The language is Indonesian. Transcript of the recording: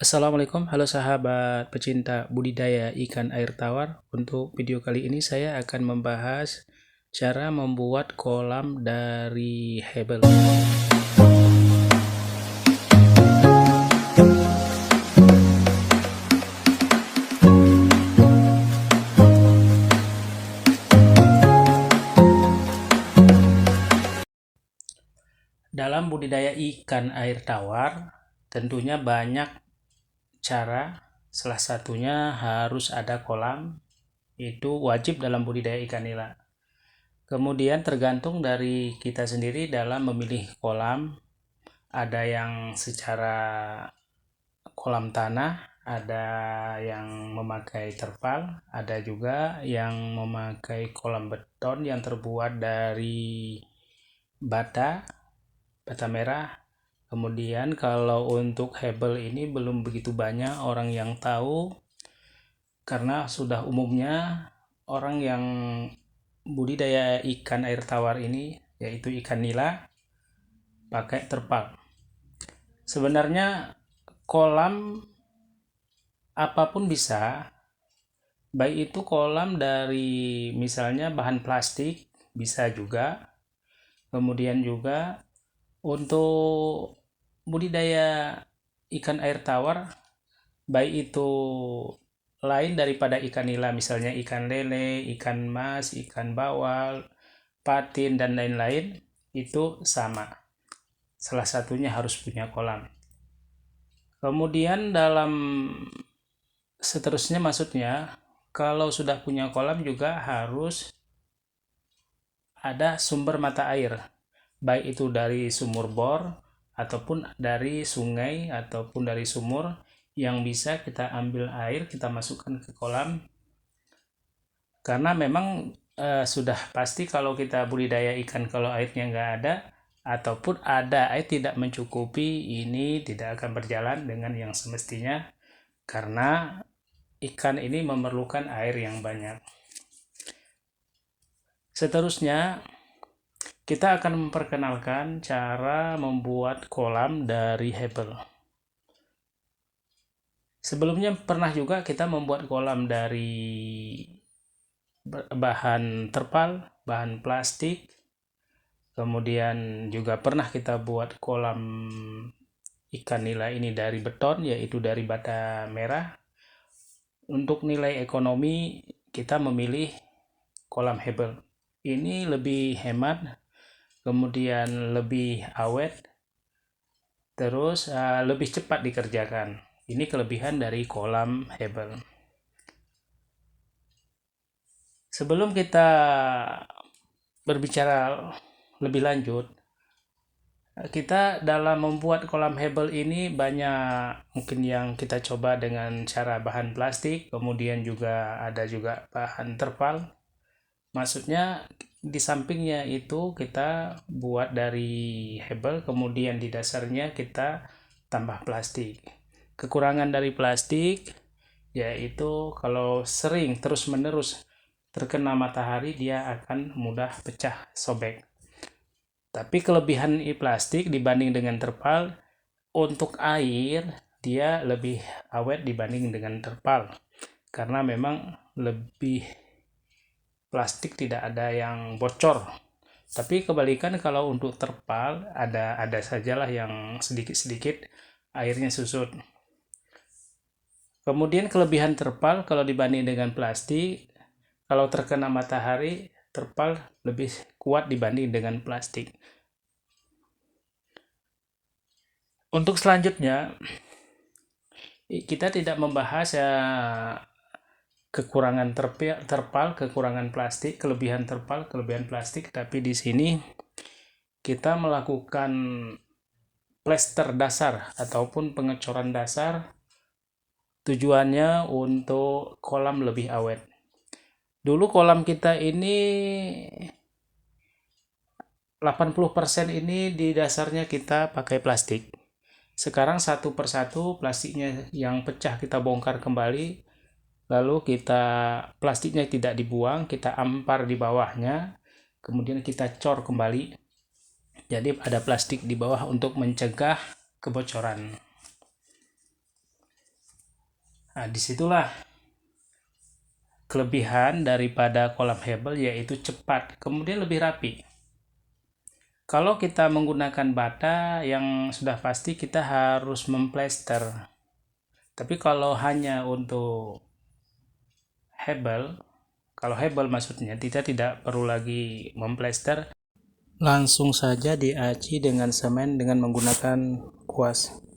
Assalamualaikum, halo sahabat pecinta budidaya ikan air tawar. Untuk video kali ini saya akan membahas cara membuat kolam dari hebel. Dalam budidaya ikan air tawar, tentunya banyak cara. Salah satunya harus ada kolam, itu wajib dalam budidaya ikan nila. Kemudian tergantung dari kita sendiri dalam memilih kolam. Ada yang secara kolam tanah, ada yang memakai terpal, ada juga yang memakai kolam beton yang terbuat dari bata merah. Kemudian kalau untuk hebel ini belum begitu banyak orang yang tahu, karena sudah umumnya orang yang budidaya ikan air tawar ini, yaitu ikan nila, pakai terpal. Sebenarnya kolam apapun bisa, baik itu kolam dari misalnya bahan plastik bisa juga. Kemudian juga untuk budidaya ikan air tawar, baik itu lain daripada ikan nila, misalnya ikan lele, ikan mas, ikan bawal, patin, dan lain-lain, itu sama. Salah satunya harus punya kolam. Kemudian dalam seterusnya, maksudnya kalau sudah punya kolam juga harus ada sumber mata air, baik itu dari sumur bor ataupun dari sungai ataupun dari sumur yang bisa kita ambil air, kita masukkan ke kolam. Karena memang sudah pasti kalau kita budidaya ikan, kalau airnya nggak ada ataupun ada air tidak mencukupi, ini tidak akan berjalan dengan yang semestinya, karena ikan ini memerlukan air yang banyak. Seterusnya kita akan memperkenalkan cara membuat kolam dari hebel. Sebelumnya pernah juga kita membuat kolam dari bahan terpal, bahan plastik. Kemudian juga pernah kita buat kolam ikan nila ini dari beton, yaitu dari bata merah. Untuk nilai ekonomi kita memilih kolam hebel. Ini lebih hemat, kemudian lebih awet, terus lebih cepat dikerjakan. Ini kelebihan dari kolam hebel. Sebelum kita berbicara lebih lanjut, kita dalam membuat kolam hebel ini banyak mungkin yang kita coba dengan cara bahan plastik, kemudian juga ada juga bahan terpal. Maksudnya di sampingnya itu kita buat dari hebel, kemudian di dasarnya kita tambah plastik. Kekurangan dari plastik yaitu kalau sering terus-menerus terkena matahari, dia akan mudah pecah, sobek. Tapi kelebihan plastik dibanding dengan terpal, untuk air dia lebih awet dibanding dengan terpal, karena memang lebih plastik tidak ada yang bocor. Tapi kebalikan kalau untuk terpal, ada sajalah yang sedikit-sedikit airnya susut. Kemudian kelebihan terpal kalau dibanding dengan plastik, kalau terkena matahari, terpal lebih kuat dibanding dengan plastik. Untuk selanjutnya, kita tidak membahas kekurangan terpal, kekurangan plastik, kelebihan terpal, kelebihan plastik, tapi di sini kita melakukan plester dasar ataupun pengecoran dasar, tujuannya untuk kolam lebih awet. Dulu kolam kita ini 80% ini di dasarnya kita pakai plastik. Sekarang satu persatu plastiknya yang pecah kita bongkar kembali, lalu plastiknya tidak dibuang, kita ampar di bawahnya, kemudian kita cor kembali. Jadi ada plastik di bawah untuk mencegah kebocoran. Nah, disitulah kelebihan daripada kolam hebel, yaitu cepat, kemudian lebih rapi. Kalau kita menggunakan bata, yang sudah pasti kita harus memplester. Tapi kalau hanya untuk hebel, kalau hebel maksudnya, kita tidak perlu lagi memplester, langsung saja diaci dengan semen dengan menggunakan kuas.